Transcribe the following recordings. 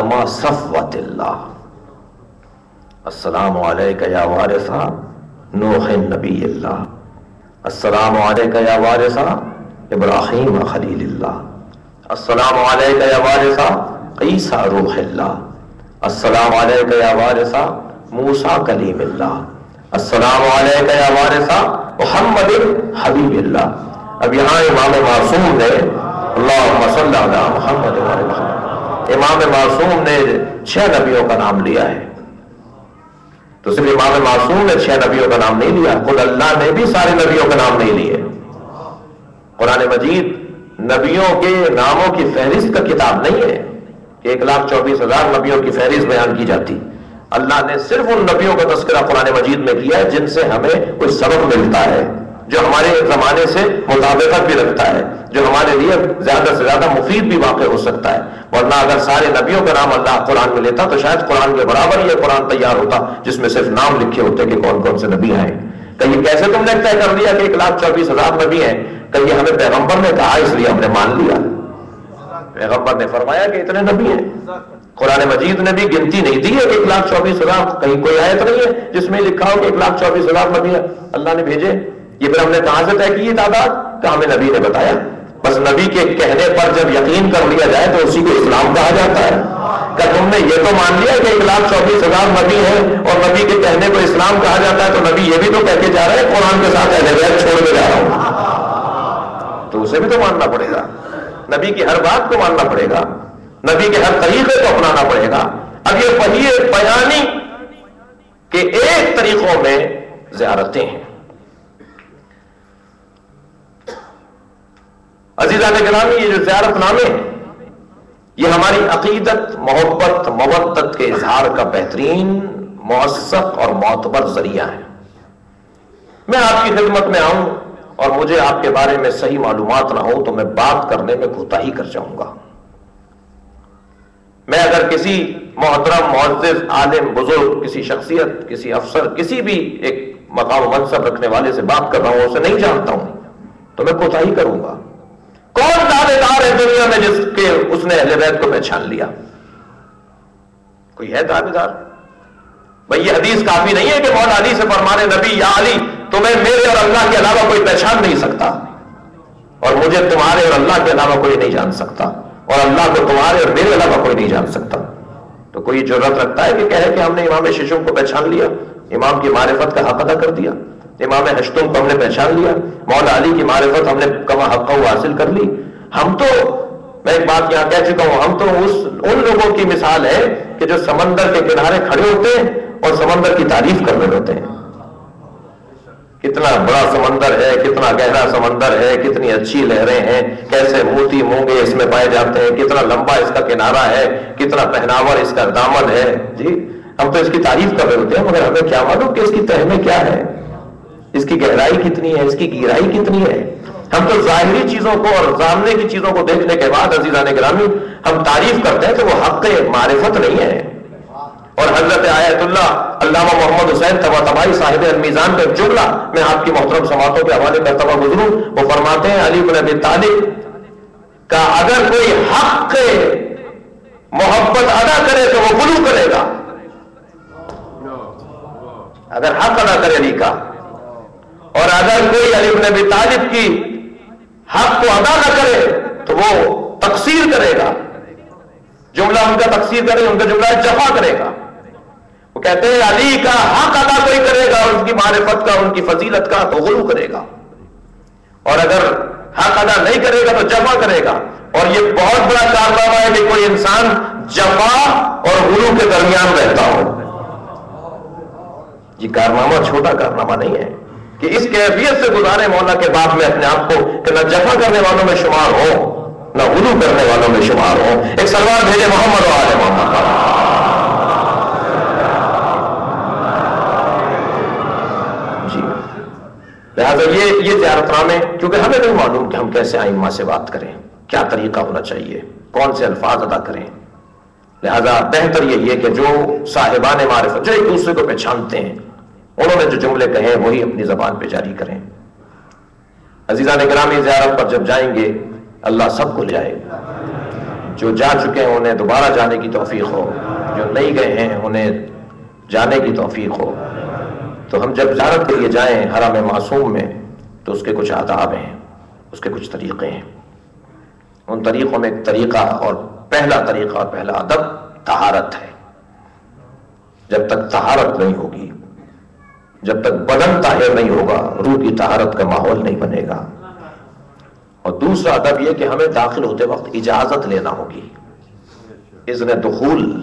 ما صفوت اللہ السلام علیکہ یا وارثہ نوح نبی اللہ السلام علیکہ یا وارثہ ابراہیم خلیل اللہ السلام علیکہ یا وارثہ عیسیٰ روح اللہ السلام علیکہ یا وارثہ موسیٰ کلیم اللہ السلام علیکہ یا وارثہ محمد حبیب اللہ. اب یہاں امام معصوم نے اللہم صلی علی محمد وعلی محمد، امام معصوم نے 6 نبیوں کا نام لیا ہے. تو صرف امام معصوم نے 6 نبیوں کا نام نہیں لیا، خود اللہ نے بھی سارے نبیوں کا نام نہیں لیے. قرآن مجید نبیوں کے ناموں کی فہرست کا کتاب نہیں ہے کہ 1,24,000 نبیوں کی فہرست بیان کی جاتی. اللہ نے صرف ان نبیوں کا تذکرہ قرآن مجید میں کیا ہے جن سے ہمیں کوئی سبق ملتا ہے، جو ہمارے زمانے سے مطابقت بھی رکھتا ہے، جو ہمارے لیے زیادہ سے زیادہ مفید بھی واقع ہو سکتا ہے. ورنہ اگر سارے نبیوں کا نام اللہ قرآن میں لیتا تو شاید قرآن کے برابر یہ قرآن تیار ہوتا جس میں صرف نام لکھے ہوتے کہ کون کون سے نبی آئے. کہیں کیسے تم نے طے کر لیا کہ 1,24,000 نبی ہیں؟ کہیں ہمیں پیغمبر نے کہا اس لیے ہم نے مان لیا. پیغمبر نے فرمایا کہ اتنے نبی ہیں. قرآن مجید نے بھی گنتی نہیں دی ہے کہ 1,24,000، کہیں کوئی آیت نہیں ہے جس میں لکھا ہو کہ 1,24,000 نبی اللہ نے بھیجے. یہ پھر ہم نے کہاں سے طے کی یہ تعداد؟ کہ ہمیں نبی نے بتایا. بس نبی کے کہنے پر جب یقین کر لیا جائے تو اسی کو اسلام کہا جاتا ہے. کہ تم نے یہ تو مان لیا کہ 1,24,000 نبی ہیں اور نبی کے کہنے کو اسلام کہا جاتا ہے، تو نبی یہ بھی تو کہہ کے جا رہے ہیں قرآن کے ساتھ اہل بیت چھوڑ کے جا رہا ہوں، تو اسے بھی تو ماننا پڑے گا. نبی کی ہر بات کو ماننا پڑے گا، نبی کے ہر طریقے کو اپنانا پڑے گا. اب یہ وحی بیانی کے ایک طریقوں میں زیارتیں ہیں. عزیزان گرامی، یہ جو زیارت نامے ہیں یہ ہماری عقیدت، محبت، مودت کے اظہار کا بہترین، موثق اور معتبر ذریعہ ہے. میں آپ کی خدمت میں آؤں اور مجھے آپ کے بارے میں صحیح معلومات نہ ہو تو میں بات کرنے میں کوتاہی کر جاؤں گا. میں اگر کسی محترم، معزز، عالم، بزرگ، کسی شخصیت، کسی افسر، کسی بھی ایک مقام و منصب رکھنے والے سے بات کر رہا ہوں، اسے نہیں جانتا ہوں تو میں کوتاہی کروں گا. کون دعوے دار ہے دنیا میں جس کے اس نے اہل بیت کو پہچان لیا؟ کوئی ہے دعوے دار؟ بھئی یہ حدیث کافی نہیں ہے کہ مولا علی سے فرمانے نبی یا علی تمہیں میرے اور اللہ کے علاوہ کوئی پہچان نہیں سکتا اور مجھے تمہارے اور اللہ کے علاوہ کوئی نہیں جان سکتا اور اللہ کو تمہارے اور میرے علاوہ کوئی نہیں جان سکتا. تو کوئی جرأت رکھتا ہے کہ کہے کہ ہم نے امام ششم کو پہچان لیا، امام کی معرفت کا حق ادا کر دیا، امام ہشتم کو ہم نے پہچان لیا، مولا علی کی معرفت ہم نے کما حق حاصل کر لی. ہم تو، میں ایک بات یہاں کہہ چکا ہوں، ہم تو ان لوگوں کی مثال ہے کہ جو سمندر کے کنارے کھڑے ہوتے ہیں اور سمندر کی تعریف کر رہے ہوتے ہیں. کتنا بڑا سمندر ہے، کتنا گہرا سمندر ہے، کتنی اچھی لہریں ہیں، کیسے موتی مونگے اس میں پائے جاتے ہیں، کتنا لمبا اس کا کنارہ ہے، کتنا پہناور اس کا دامن ہے. جی ہم تو اس کی تعریف کر رہے ہوتے ہیں، مگر ہمیں کیا معلوم کہ اس کی تہ میں کیا ہے، اس کی گہرائی کتنی ہے، اس کی گہرائی کتنی ہے. ہم تو ظاہری چیزوں کو اور سامنے کی چیزوں کو دیکھنے کے بعد عزیزان گرامی ہم تعریف کرتے ہیں کہ وہ حق معرفت نہیں ہے. اور حضرت آیت اللہ علامہ محمد حسین طباطبائی صاحب المیزان کا جملہ میں آپ کی محترم سماعتوں کے حوالے کرتا ہوا گزروں. وہ فرماتے ہیں علی بن ابی طالب کا اگر کوئی حق محبت ادا کرے تو وہ غلو کرے گا. اگر حق ادا کرے علی کا، اور اگر کوئی علی بن ابی طالب کی حق کو ادا نہ کرے تو وہ تقصیر کرے گا. جملہ ان کا تقصیر کرے، ان کا جملہ جفا کرے گا. وہ کہتے ہیں علی کا حق ادا کوئی کرے گا اور اس کی معرفت کا، ان کی فضیلت کا، تو غلو کرے گا، اور اگر حق ادا نہیں کرے گا تو جفا کرے گا. اور یہ بہت بڑا کارنامہ ہے کہ کوئی انسان جفا اور غلو کے درمیان رہتا ہو. یہ کارنامہ چھوٹا کارنامہ نہیں ہے کہ اس کیفیت سے گزارے مولا کے بعد میں اپنے آپ کو کہ نہ جفا کرنے والوں میں شمار ہو نہ غلو کرنے والوں میں شمار ہو. ایک سلوات بھیجے محمد و آل محمد. جی لہٰذا یہ زیارت نامے، کیونکہ ہمیں نہیں معلوم کہ ہم کیسے ائمہ سے بات کریں، کیا طریقہ ہونا چاہیے، کون سے الفاظ ادا کریں. لہذا بہتر یہی ہے کہ جو صاحبان معرفت جو ایک دوسرے کو پہچانتے ہیں انہوں نے جو جملے کہے وہی اپنی زبان پہ جاری کریں. عزیزان گرامی، زیارت پر جب جائیں گے اللہ سب کو لے آئے گا. جو جا چکے ہیں انہیں دوبارہ جانے کی توفیق ہو، جو نہیں گئے ہیں انہیں جانے کی توفیق ہو۔ تو ہم جب زیارت کے لیے جائیں حرم معصوم میں تو اس کے کچھ آداب ہیں، اس کے کچھ طریقے ہیں۔ ان طریقوں میں ایک طریقہ اور پہلا طریقہ اور پہلا ادب طہارت ہے۔ جب تک طہارت نہیں ہوگی، جب تک بدن طاہر نہیں ہوگا، روح کی طہارت کا ماحول نہیں بنے گا۔ اور دوسرا ادب یہ کہ ہمیں داخل ہوتے وقت اجازت لینا ہوگی، اذن دخول،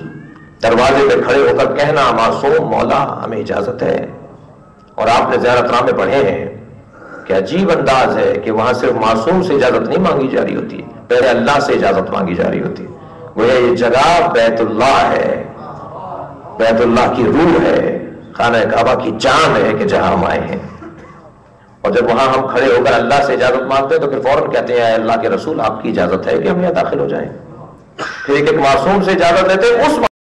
دروازے پہ کھڑے ہو کر کہنا معصوم مولا ہمیں اجازت ہے۔ اور آپ نے زیارت نامے پڑھے ہیں کہ عجیب انداز ہے کہ وہاں صرف معصوم سے اجازت نہیں مانگی جا رہی ہوتی، پہلے اللہ سے اجازت مانگی جا رہی ہوتی۔ گویا یہ جگہ بیت اللہ ہے، بیت اللہ کی روح ہے، خانہ کعبہ کی جان ہے کہ جہاں ہم آئے ہیں۔ اور جب وہاں ہم کھڑے ہو کر اللہ سے اجازت مانگتے ہیں تو پھر فوراً کہتے ہیں اے اللہ کے رسول آپ کی اجازت ہے کہ ہم یہاں داخل ہو جائیں۔ پھر ایک معصوم سے اجازت لیتے ہیں، اس